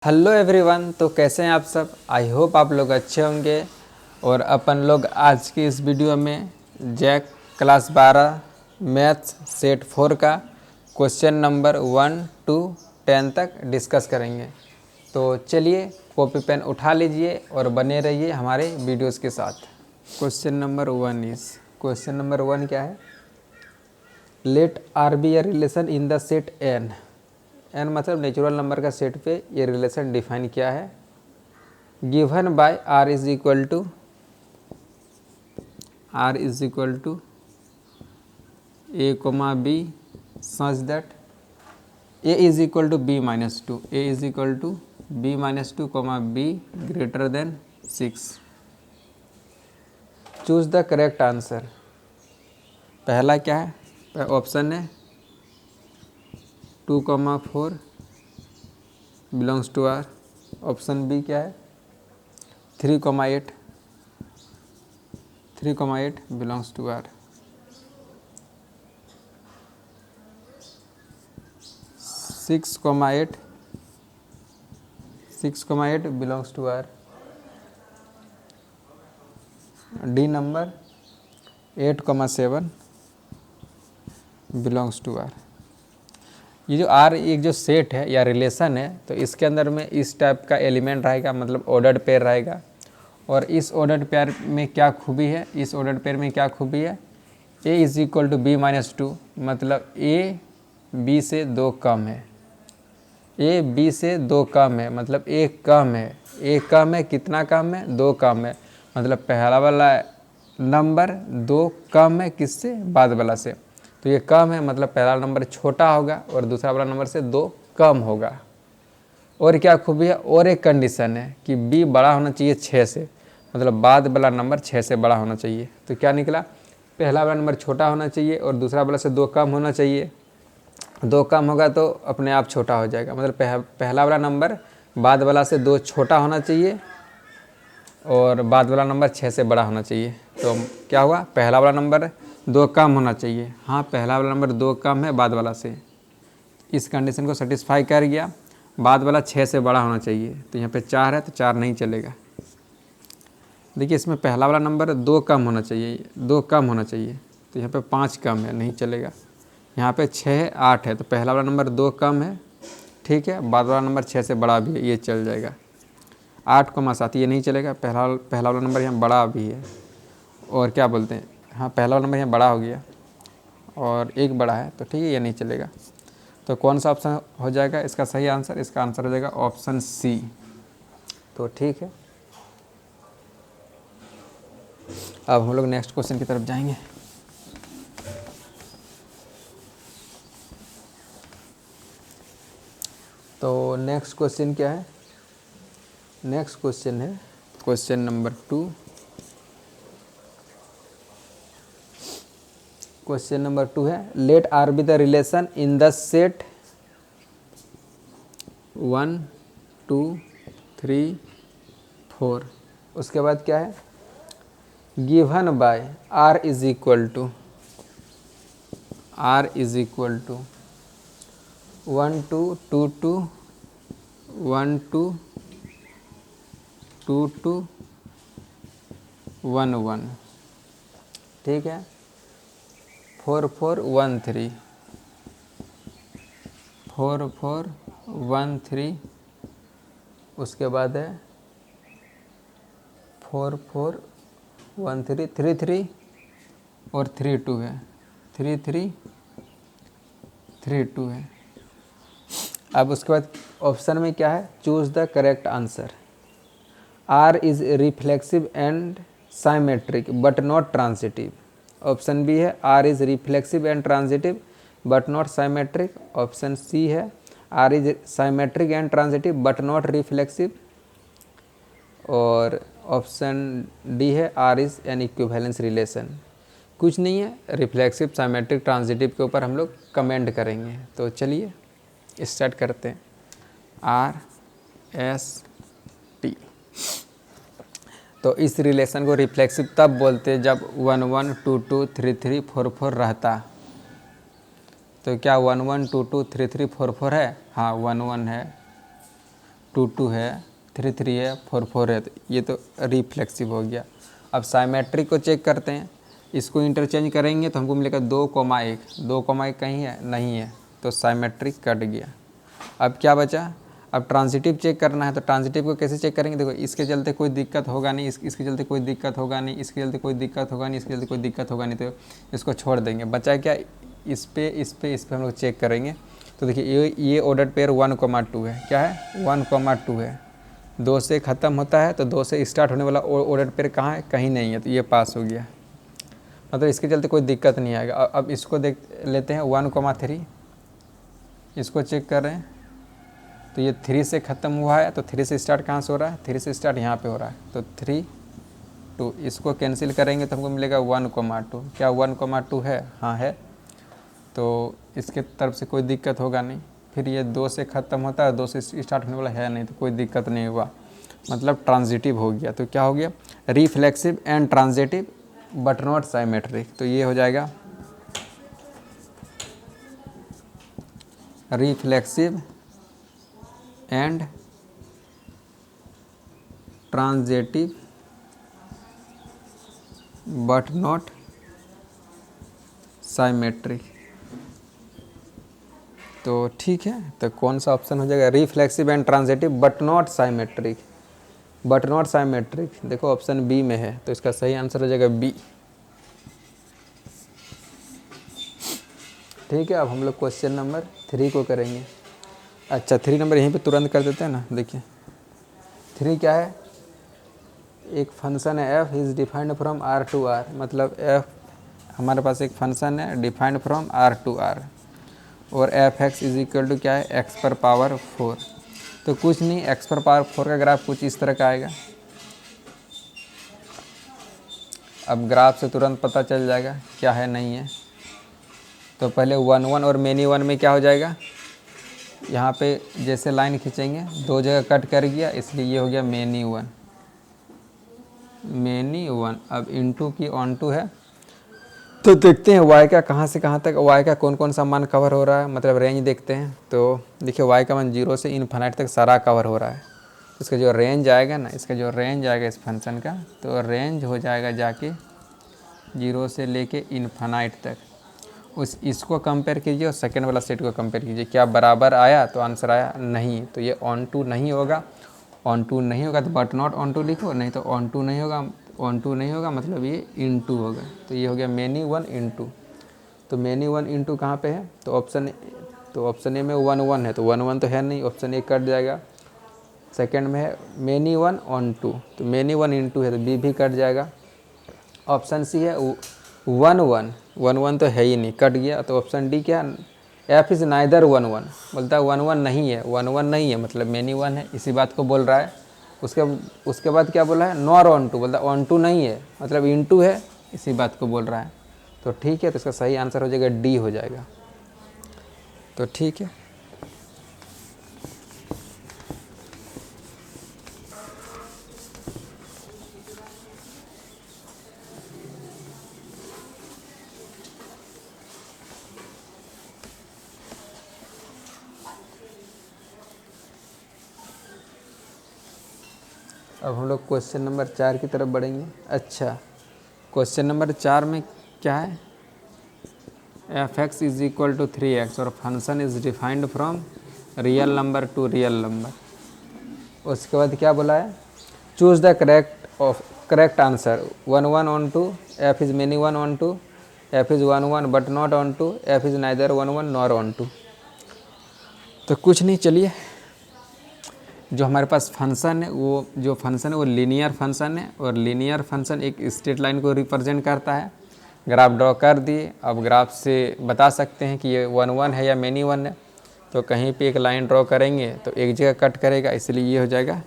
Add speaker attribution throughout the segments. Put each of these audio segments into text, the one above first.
Speaker 1: Hello everyone. तो कैसे हैं आप सब। आई होप आप लोग अच्छे होंगे। और अपन लोग आज की इस वीडियो में जैक क्लास 12 मैथ्स सेट 4 का क्वेश्चन नंबर 1 to 10 तक डिस्कस करेंगे। तो चलिए कॉपी पेन उठा लीजिए और बने रहिए हमारे वीडियोस के साथ। क्वेश्चन नंबर 1 क्या है। Let R be a relation in the set N. N मतलब नेचुरल नंबर का सेट पे ये रिलेशन डिफाइन किया है। Given by R is equal to a comma b such that a is equal to B minus two comma b greater than 6। Choose the correct answer. पहला क्या है, option है 2,4 belongs to R. Option B क्या है 3,8 belongs to R. 6,8 belongs to R. D number 8,7 belongs to R. ये जो are एक जो सेट है या रिलेशन है, तो इसके अंदर में इस टाइप का एलिमेंट रहेगा, मतलब ऑर्डर्ड पेयर रहेगा। और इस ऑर्डर्ड पेयर में क्या खूबी है, A is equal to B minus two, मतलब ए बी से 2 कम है। मतलब एक कम है, कितना कम है, 2 कम है। मतलब पहला वाला नंबर 2 कम है किससे, बाद वाला से। तो ये कम है मतलब पहला नंबर छोटा होगा और दूसरा वाला नंबर से 2 कम होगा। और क्या खूबी है, और एक कंडीशन है कि b बड़ा होना चाहिए 6 से, मतलब बाद वाला नंबर 6 से बड़ा होना चाहिए। तो क्या निकला, पहला वाला नंबर छोटा होना चाहिए और दूसरा वाला से 2 कम होना चाहिए। 2 कम होगा तो अपने आप छोटा हो जाएगा, मतलब पहला वाला नंबर बाद वाला से 2 छोटा होना चाहिए और बाद वाला नंबर 6 से बड़ा होना चाहिए। तो क्या हुआ, पहला वाला नंबर 2 कम होना चाहिए। हाँ, पहला वाला नंबर 2 कम है बाद वाला से, इस कंडीशन को सेटिस्फाई कर गया। बाद वाला 6 से बड़ा होना चाहिए, तो यहाँ पे 4 है तो 4 नहीं चलेगा। देखिए इसमें पहला वाला नंबर 2 कम होना चाहिए, तो यहाँ पे 5 कम है, नहीं चलेगा। यहाँ पे 6 है, 8 है, तो पहला वाला नंबर 2 कम है, ठीक है। बाद वाला नंबर 6 से बड़ा भी है, ये चल जाएगा। 8,7 ये नहीं चलेगा, पहला वाला नंबर यहाँ बड़ा भी है। और क्या बोलते हैं, हाँ पहला वाला नंबर यहाँ बड़ा हो गया और एक बड़ा है, तो ठीक है, ये नहीं चलेगा। तो कौन सा ऑप्शन हो जाएगा इसका सही आंसर, इसका आंसर हो जाएगा ऑप्शन सी। तो ठीक है, अब हम लोग नेक्स्ट क्वेश्चन की तरफ जाएंगे। तो नेक्स्ट क्वेश्चन क्या है, नेक्स्ट क्वेश्चन है क्वेश्चन नंबर 2। क्वेश्चन नंबर 2 है, let R be the relation in the set 1 2 3 4। उसके बाद क्या है, given by R is equal to 1 2 2 2 1 2 2 2 1 1, ठीक है। 4 4 1 3 4 4 1 3। उसके बाद है 4 4 1 3 3 3 और 3 2 है, 3 3 3 2 है। अब उसके बाद ऑप्शन में क्या है, choose the correct answer. R is reflexive and symmetric but not transitive. Option B है R is reflexive and transitive but not symmetric. Option C है R is symmetric and transitive but not reflexive. और option D है R is an equivalence relation. कुछ नहीं है, reflexive symmetric transitive के ऊपर हम लोग कमेंट करेंगे। तो चलिए स्टार्ट करते हैं। R S T. तो इस रिलेशन को रिफ्लेक्सिव तब बोलते हैं जब 1 1 2 2 3 3 4 4 रहता। तो क्या 1 1 2 2 3 3 4 4 है, हाँ 1 1 है। 2 2 है, 3 3 है, 4 4 है, तो ये तो रिफ्लेक्सिव हो गया। अब साइमेट्रिक को चेक करते हैं, इसको इंटरचेंज करेंगे तो हमको मिलेगा 2,1, 2,1 कहीं है नहीं है, तो साइमेट्रिक कट गया। अब क्या बचा, अब ट्रांजिटिव चेक करना है, तो ट्रांजिटिव को कैसे चेक करेंगे, देखो इसके चलते कोई दिक्कत होगा नहीं, इसके चलते कोई दिक्कत होगा नहीं, इसके चलते कोई दिक्कत होगा नहीं, इसके चलते कोई दिक्कत होगा नहीं, तो इसको छोड़ देंगे। बचा क्या, इस पे हम लोग चेक करेंगे। तो देखिए ये ऑर्डर पेयर 1,2 है, क्या है 1,2 है, 2 से ख़त्म होता है, तो 2 से स्टार्ट होने वाला ऑर्डर पेयर कहाँ है, कहीं नहीं है, तो ये पास हो गया, मतलब इसके चलते कोई दिक्कत नहीं आएगा। अब इसको देख लेते हैं 1,3, इसको चेक कर रहे हैं, तो ये 3 से ख़त्म हुआ है, तो 3 से स्टार्ट कहाँ से हो रहा है, 3 से स्टार्ट यहाँ पे हो रहा है, तो 3 2, इसको कैंसिल करेंगे तो हमको मिलेगा 1,2, क्या 1,2 है, हाँ है, तो इसके तरफ से कोई दिक्कत होगा नहीं। फिर ये 2 से ख़त्म होता है, 2 से स्टार्ट होने वाला है नहीं, तो कोई दिक्कत नहीं हुआ, मतलब ट्रांजिटिव हो गया। तो क्या हो गया, reflexive and transitive but not symmetric. तो ये हो जाएगा reflexive and transitive but not symmetric. तो ठीक है, तो कौन सा ऑप्शन हो जाएगा, reflexive and transitive but not symmetric, but not symmetric, देखो ऑप्शन बी में है, तो इसका सही आंसर हो जाएगा बी। ठीक है, अब हम लोग क्वेश्चन नंबर 3 को करेंगे। अच्छा 3 नंबर यहीं पे तुरंत कर देते हैं ना। देखिए 3 क्या है, एक फंक्शन है f is defined from r to r, मतलब f हमारे पास एक फंक्शन है defined from r to r, और f x is equal to क्या है, x पर पावर 4। तो कुछ नहीं, x पर पावर 4 का ग्राफ कुछ इस तरह का आएगा। अब ग्राफ से तुरंत पता चल जाएगा क्या है नहीं है। तो पहले 1 1 और मेनी 1 में क्या हो जाएगा, यहाँ पे जैसे लाइन खींचेंगे 2 जगह कट कर गया, इसलिए ये हो गया मेनी 1, मेनी 1। अब इनटू की ऑन टू है, तो देखते हैं y का कहाँ से कहाँ तक, y का कौन कौन सा मान कवर हो रहा है, मतलब रेंज देखते हैं। तो देखिए y का मान 0 से इन्फिनिट तक सारा कवर हो रहा है। इसका जो रेंज आएगा ना, इसका जो रेंज आएगा इस फंक्शन का, तो रेंज हो जाएगा जाके 0 से लेके इन्फिनिट तक। इसको कंपेयर कीजिए और सेकेंड वाला सेट को कंपेयर कीजिए, क्या बराबर आया, तो आंसर आया नहीं, तो ये ऑन टू नहीं होगा। ऑन टू नहीं होगा तो बट नॉट ऑन टू लिखो, नहीं तो ऑन टू नहीं होगा, ऑन टू नहीं होगा मतलब ये इन टू होगा। तो ये हो गया मेनी 1 इन टू। तो मेनी 1 इन टू कहाँ पे है, तो ऑप्शन ए में 1 1 है, तो 1 1 तो है नहीं, ऑप्शन ए कट जाएगा। सेकंड में है मेनी 1 ऑन टू, तो मेनी 1 इन टू है, तो बी भी कट जाएगा। ऑप्शन सी है 1 1, 1 1 तो है ही नहीं, कट गया। तो ऑप्शन डी क्या, एफ इज़ नाइदर 1 1, बोलता है 1 1 नहीं है, 1 1 नहीं है मतलब मेनी 1 है, इसी बात को बोल रहा है। उसके बाद क्या बोला है, नॉर ऑन टू, बोलता है ऑन टू नहीं है मतलब इन टू है, इसी बात को बोल रहा है। तो ठीक है, तो इसका सही आंसर हो जाएगा डी हो जाएगा। तो ठीक है, अब हम लोग क्वेश्चन नंबर 4 की तरफ बढ़ेंगे। अच्छा क्वेश्चन नंबर 4 में क्या है, f x is equal to 3x और function is defined from real number to real number. उसके बाद क्या बोला है, choose the correct answer 1 1 onto, f is many 1 onto, f is 1 1 but not onto, f is neither 1 1 nor onto. तो कुछ नहीं, चलिए जो हमारे पास फंक्शन है, वो जो फंक्शन है वो लीनियर फंक्शन है, और लीनियर फंक्शन एक स्ट्रेट लाइन को रिप्रेजेंट करता है। ग्राफ ड्रॉ कर दिए, अब ग्राफ से बता सकते हैं कि ये 1 1 है या मेनी 1 है। तो कहीं पे एक लाइन ड्रॉ करेंगे तो एक जगह कट करेगा, इसलिए ये हो जाएगा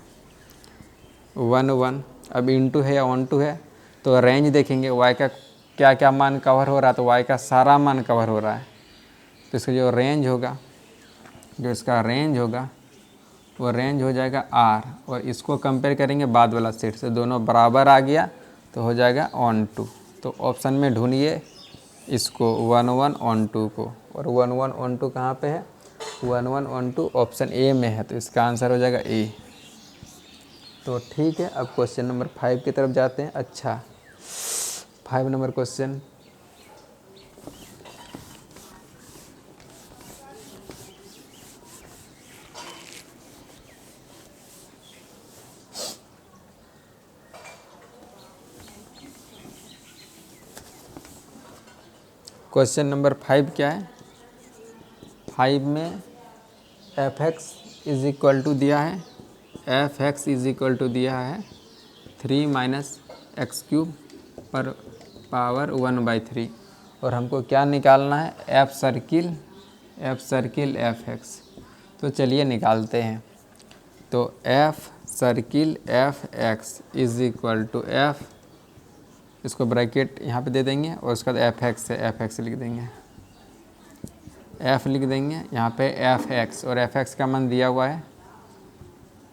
Speaker 1: 1 1। अब इनटू है या ऑन टू है, तो रेंज देखेंगे y का क्या क्या मान कवर हो रहा है, तो y का सारा मान कवर हो रहा है। तो इसका जो रेंज होगा, जो इसका रेंज होगा वो रेंज हो जाएगा r, और इसको कंपेयर करेंगे बाद वाला सेट से, दोनों बराबर आ गया तो हो जाएगा ऑन टू। तो ऑप्शन में ढूंढिए इसको 1 1 ऑन टू को, और 1 1 ऑन टू कहाँ पे है, 1 1 1 2 ऑप्शन ए में है, तो इसका आंसर हो जाएगा ए। तो ठीक है, अब क्वेश्चन नंबर 5 की तरफ जाते हैं। अच्छा, 5 नंबर क्वेश्चन, क्वेश्चन नंबर 5 क्या है? 5 में f x is equal to दिया है, f x is equal to दिया है 3 माइनस एक्स क्यूब पर पावर 1/3, और हमको क्या निकालना है? F circle f x. तो चलिए निकालते हैं। तो f circle f x is equal to f, इसको ब्रैकेट यहाँ पे दे देंगे और उसके बाद एफ एक्स है, एफ एक्स लिख देंगे, एफ लिख देंगे यहाँ पे एफ एक्स, और एफ एक्स का मान दिया हुआ है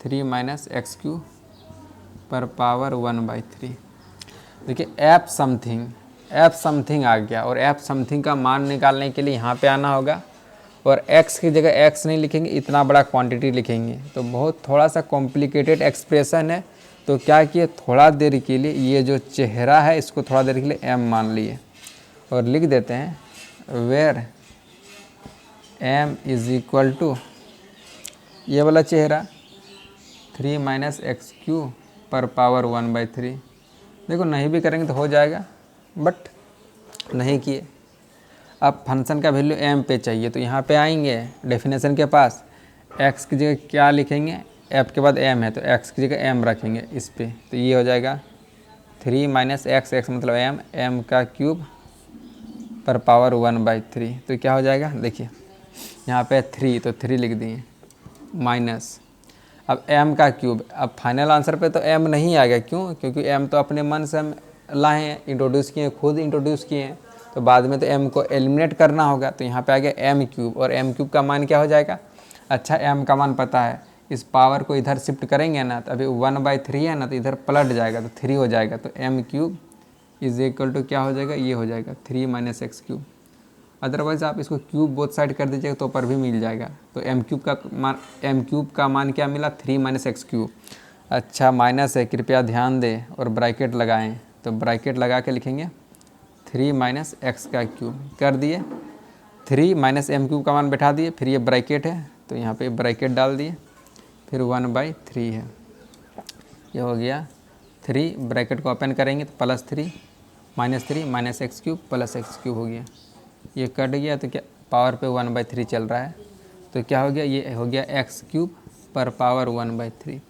Speaker 1: 3 माइनस एक्स क्यूब पर पावर 1/3। देखिए एफ समथिंग आ गया, और एफ समथिंग का मान निकालने के लिए यहाँ पे आना होगा, और x की जगह x नहीं लिखेंगे, इतना बड़ा क्वांटिटी लिखेंगे, तो बहुत थोड़ा सा कॉम्प्लिकेटेड एक्सप्रेशन है। तो क्या किए, थोड़ा देर के लिए ये जो चेहरा है इसको थोड़ा देर के लिए m मान लिए और लिख देते हैं where m is equal to ये वाला चेहरा 3 माइनस एक्स क्यूब पर पावर 1/3। देखो नहीं भी करेंगे तो हो जाएगा, बट नहीं किए। अब फंक्शन का वैल्यू m पे चाहिए, तो यहाँ पे आएंगे डेफिनेशन के पास, x की जगह क्या लिखेंगे, f के बाद m है तो x की जगह m रखेंगे इस पे, तो ये हो जाएगा 3 माइनस एक्स, एक्स मतलब m का क्यूब पर पावर 1/3। तो क्या हो जाएगा, देखिए यहाँ पे 3 तो 3 लिख दिए माइनस, अब m का क्यूब। अब फाइनल आंसर पे तो m नहीं आएगा, क्यों? क्योंकि m तो अपने मन से हम लाए हैं, इंट्रोड्यूस किए, खुद इंट्रोड्यूस किए हैं, तो बाद में तो m को एलिमिनेट करना होगा। तो यहाँ पे आ गया m क्यूब, और m क्यूब का मान क्या हो जाएगा? अच्छा, m का मान पता है, इस पावर को इधर शिफ्ट करेंगे ना, तो अभी 1/3 है ना, तो इधर पलट जाएगा तो 3 हो जाएगा। तो m cube is equal to क्या हो जाएगा, ये हो जाएगा 3 माइनस एक्स क्यूब। अदरवाइज़ आप इसको क्यूब बोथ साइड कर दीजिएगा तो ऊपर भी मिल जाएगा। तो m क्यूब का मान क्या मिला, 3 माइनस एक्स क्यूब। अच्छा, माइनस है, कृपया ध्यान दें और ब्रैकेट लगाएं, तो ब्रैकेट लगा के लिखेंगे 3 माइनस एक्स का क्यूब कर दिए, 3 माइनस m क्यूब का मान बैठा दिए, फिर ये ब्रैकेट है तो यहाँ पे ब्रैकेट डाल दिए, फिर 1/3 है, ये हो गया 3, ब्रैकेट को ओपन करेंगे तो plus 3 minus x cube plus x cube हो गया, ये कट गया, तो क्या पावर पे 1/3 चल रहा है, तो क्या हो गया, ये हो गया एक्स क्यूब पर पावर 1/3।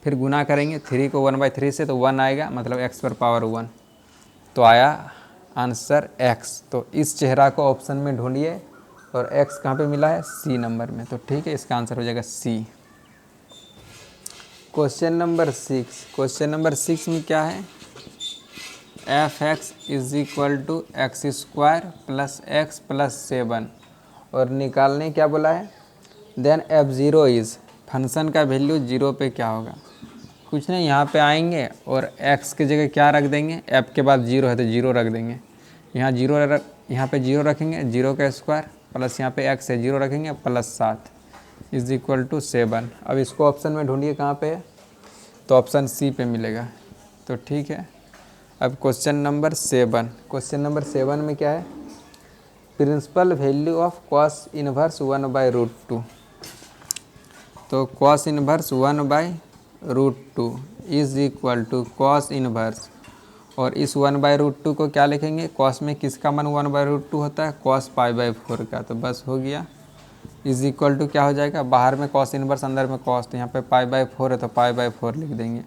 Speaker 1: फिर गुना करेंगे 3 को 1/3 से तो 1 आएगा, मतलब x पर पावर 1, तो आया आंसर x। तो इस चेहरा को ऑप्शन में ढूंढिए, और x कहाँ पे मिला है, C नंबर में, तो ठीक है, इसका आंसर हो जाएगा C। क्वेश्चन नंबर 6 में क्या है, f x is equal to x square plus x plus 7, और निकालने क्या बोला है, then f zero is, function का वैल्यू 0 पे क्या होगा, कुछ नहीं, यहाँ पे आएंगे और x की जगह क्या रख देंगे, f के बाद 0 है तो 0 रख देंगे, यहाँ यहाँ पे 0 रखेंगे, 0 का स्क्वायर प्लस यहाँ पे x है 0 रखेंगे प्लस 7 इज इक्वल टू 7। अब इसको ऑप्शन में ढूंढिए कहाँ पे है, तो ऑप्शन सी पे मिलेगा, तो ठीक है। अब क्वेश्चन नंबर 7 में क्या है, principal value of cos inverse 1/√2, तो cos inverse 1/√2 is equal to cos inverse, और इस 1/√2 को क्या लिखेंगे, कॉस में किसका मान 1/√2 होता है, कॉस π/4 का, तो बस हो गया, इज इक्वल टू क्या हो जाएगा, बाहर में कॉस इनवर्स अंदर में कॉस, तो यहाँ पे π/4 है तो π/4 लिख देंगे,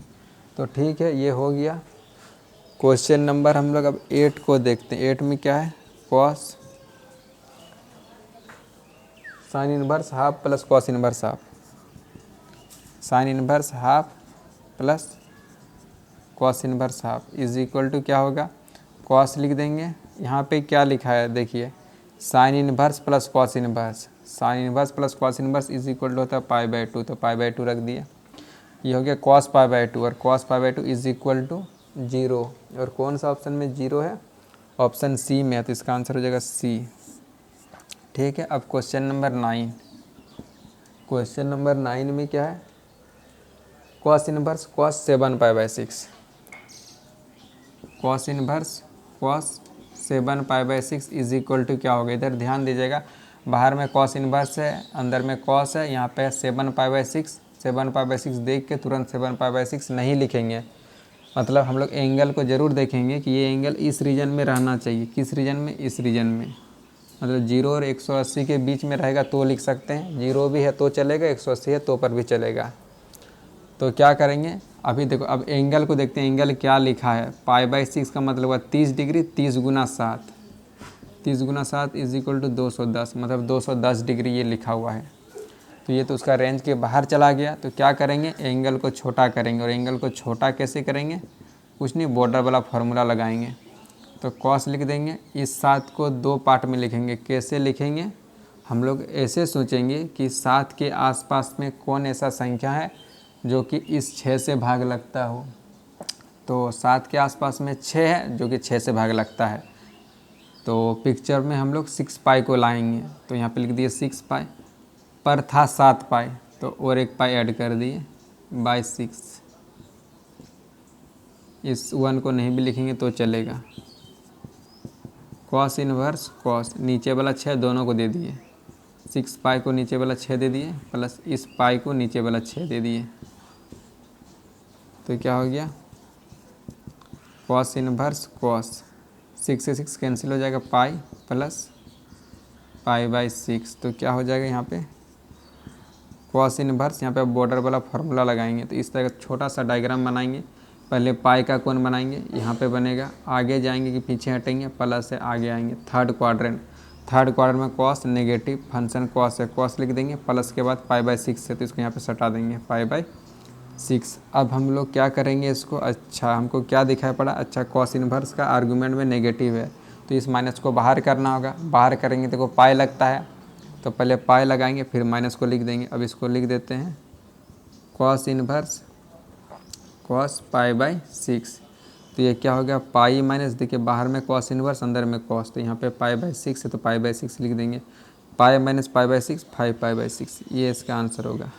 Speaker 1: तो ठीक है, ये हो गया। क्वेश्चन नंबर हम लोग अब 8 को देखते हैं। 8 में क्या है, cos sin inverse half plus cos inverse half, sin inverse half plus cos inverse half is equal to क्या होगा, कॉस लिख देंगे, यहाँ पे क्या लिखा है देखिए, sin inverse plus cos inverse, sin inverse plus cos inverse is equal to होता है π/2, तो π/2 रख दिया, ये हो गया कॉस π/2, और कॉस π/2 इज इक्वल टू 0, और कौन सा ऑप्शन में 0 है, ऑप्शन सी में है, तो इसका आंसर हो जाएगा सी। ठीक है, अब क्वेश्चन नंबर 9, क्वेश्चन नंबर 9 में क्या है, cos inverse cos 7π/6, cos inverse cos 7π/6 is equal to क्या होगा, इधर ध्यान दीजिएगा, बाहर में कॉस इनवर्स है, अंदर में कॉस है, यहाँ पे 7π/6, 7π/6 देख के तुरंत 7π/6 नहीं लिखेंगे, मतलब हम लोग एंगल को ज़रूर देखेंगे कि ये एंगल इस रीजन में रहना चाहिए, किस रीजन में, इस रीजन में, मतलब 0 और 180 के बीच में रहेगा तो लिख सकते हैं, 0 भी है तो चलेगा, 180 है तो पर भी चलेगा। तो क्या करेंगे, अभी देखो, अब एंगल को देखते हैं, एंगल क्या लिखा है, π/6 का मतलब हुआ 30 डिग्री, 30 गुना 7, 30 गुना 7 इज इक्वल टू 210, मतलब 210 डिग्री ये लिखा हुआ है। तो ये तो उसका रेंज के बाहर चला गया, तो क्या करेंगे, एंगल को छोटा करेंगे, और एंगल को छोटा कैसे करेंगे, कुछ नहीं, बॉर्डर वाला फार्मूला लगाएंगे। तो कॉस लिख देंगे, इस 7 को 2 पार्ट में लिखेंगे, कैसे लिखेंगे, हम लोग ऐसे सोचेंगे कि 7 के आसपास में कौन ऐसा संख्या है जो कि इस 6 से भाग लगता हो। तो 7 के आसपास में 6 है जो कि 6 से भाग लगता है, तो पिक्चर में हम लोग 6π को लाएंगे, तो यहाँ पे लिख दिए 6π, पर था 7π, तो और एक पाई ऐड कर दिए बाय 6, इस 1 को नहीं भी लिखेंगे तो चलेगा, कॉस इनवर्स कॉस, नीचे वाला 6 दोनों को दे दिए, 6π को नीचे वाला 6 दे दिए, प्लस इस पाई को नीचे वाला 6 दे दिए, तो क्या हो गया, कॉस इनवर्स कॉस, 6 से 6 कैंसिल हो जाएगा, पाई प्लस π/6, तो क्या हो जाएगा यहाँ पे, कॉस इनवर्स, यहाँ पे बॉर्डर वाला फार्मूला लगाएंगे, तो इस तरह का छोटा सा डायग्राम बनाएंगे, पहले पाई का कोण बनाएंगे, यहाँ पे बनेगा, आगे जाएंगे कि पीछे हटेंगे, प्लस से आगे आएंगे, थर्ड क्वाड्रेंट में कॉस नेगेटिव, फंक्शन कॉस है, कॉस लिख देंगे, प्लस के बाद π/6 है, तो इसको यहाँ पे सटा देंगे π/6। अब हम लोग क्या करेंगे इसको, अच्छा हमको क्या दिखाई पड़ा, अच्छा कॉस इनवर्स का आर्गूमेंट में नेगेटिव है, तो इस माइनस को बाहर करना होगा, बाहर करेंगे तो पाई लगता है, तो पहले पाई लगाएंगे फिर माइनस को लिख देंगे। अब इसको लिख देते हैं कॉस इनवर्स कॉस π/6, तो ये क्या हो गया, पाई माइनस, देखिए बाहर में कॉस इनवर्स, अंदर में कॉस, तो यहाँ पे π/6 है तो π/6 लिख देंगे, पाई माइनस π/6 5π/6, ये इसका आंसर होगा।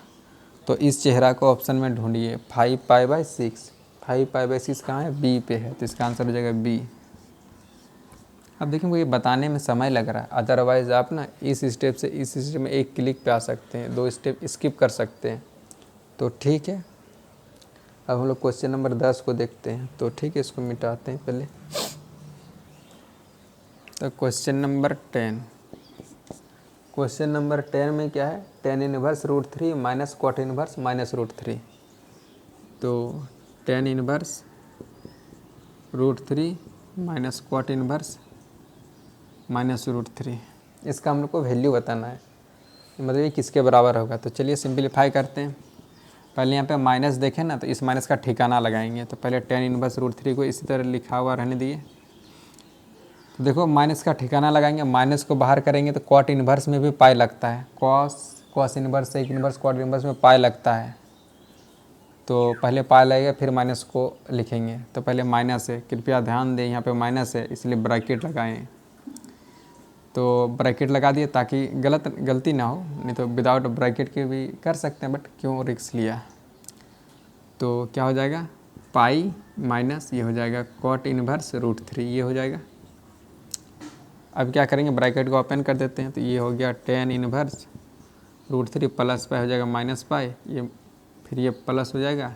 Speaker 1: तो इस चेहरा को ऑप्शन में ढूंढिए, 5π/6, 5π/6 कहाँ है, बी पे है, तो इसका आंसर हो जाएगा बी। अब देखिए मुझे बताने में समय लग रहा है, अदरवाइज़ आप ना इस स्टेप से इस स्टेप में एक क्लिक पे आ सकते हैं, 2 स्टेप स्किप कर सकते हैं, तो ठीक है। अब हम लोग क्वेश्चन नंबर 10 को देखते हैं, तो ठीक है, इसको मिटाते हैं पहले। तो क्वेश्चन नंबर 10, क्वेश्चन नंबर 10 में क्या है, tan inverse √3 minus cot inverse minus √3, तो tan inverse √3 minus cot inverse minus √3, इसका हम लोग को वैल्यू बताना है, मतलब ये किसके बराबर होगा। तो चलिए सिंपलीफाई करते हैं, पहले यहाँ पे माइनस देखें ना, तो इस माइनस का ठिकाना लगाएंगे, तो पहले tan इनवर्स √3 को इसी तरह लिखा हुआ रहने दिए, तो देखो माइनस का ठिकाना लगाएंगे, माइनस को बाहर करेंगे तो cot इनवर्स में भी पाई लगता है, cos inverse sec inverse cot inverse में पाई लगता है, तो पहले पाई लगेगा फिर माइनस को लिखेंगे, तो पहले माइनस है, कृपया ध्यान दें यहाँ पे माइनस है इसलिए ब्रैकेट लगाएं, तो ब्रैकेट लगा दिए ताकि गलती ना हो, नहीं तो विदाउट ब्रैकेट के भी कर सकते हैं, बट क्यों रिस्क लिया। तो क्या हो जाएगा, पाई माइनस ये हो जाएगा cot इनवर्स √3, ये हो जाएगा। अब क्या करेंगे, ब्रैकेट को ओपन कर देते हैं, तो ये हो गया tan इनवर्स √3 प्लस पाई हो जाएगा माइनस पाई, ये फिर ये प्लस हो जाएगा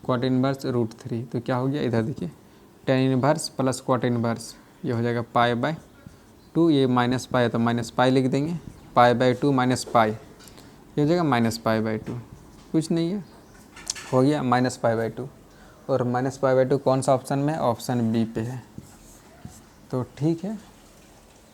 Speaker 1: cot इनवर्स √3, तो क्या हो गया, इधर देखिए tan inverse plus cot inverse, ये हो जाएगा π/2, ये माइनस पाई है तो माइनस पाई लिख देंगे, π/2 माइनस पाई, ये हो जाएगा माइनस π/2, कुछ नहीं है, हो गया माइनस π/2, और माइनस π/2 कौन सा ऑप्शन में है, ऑप्शन बी पे है, तो ठीक है।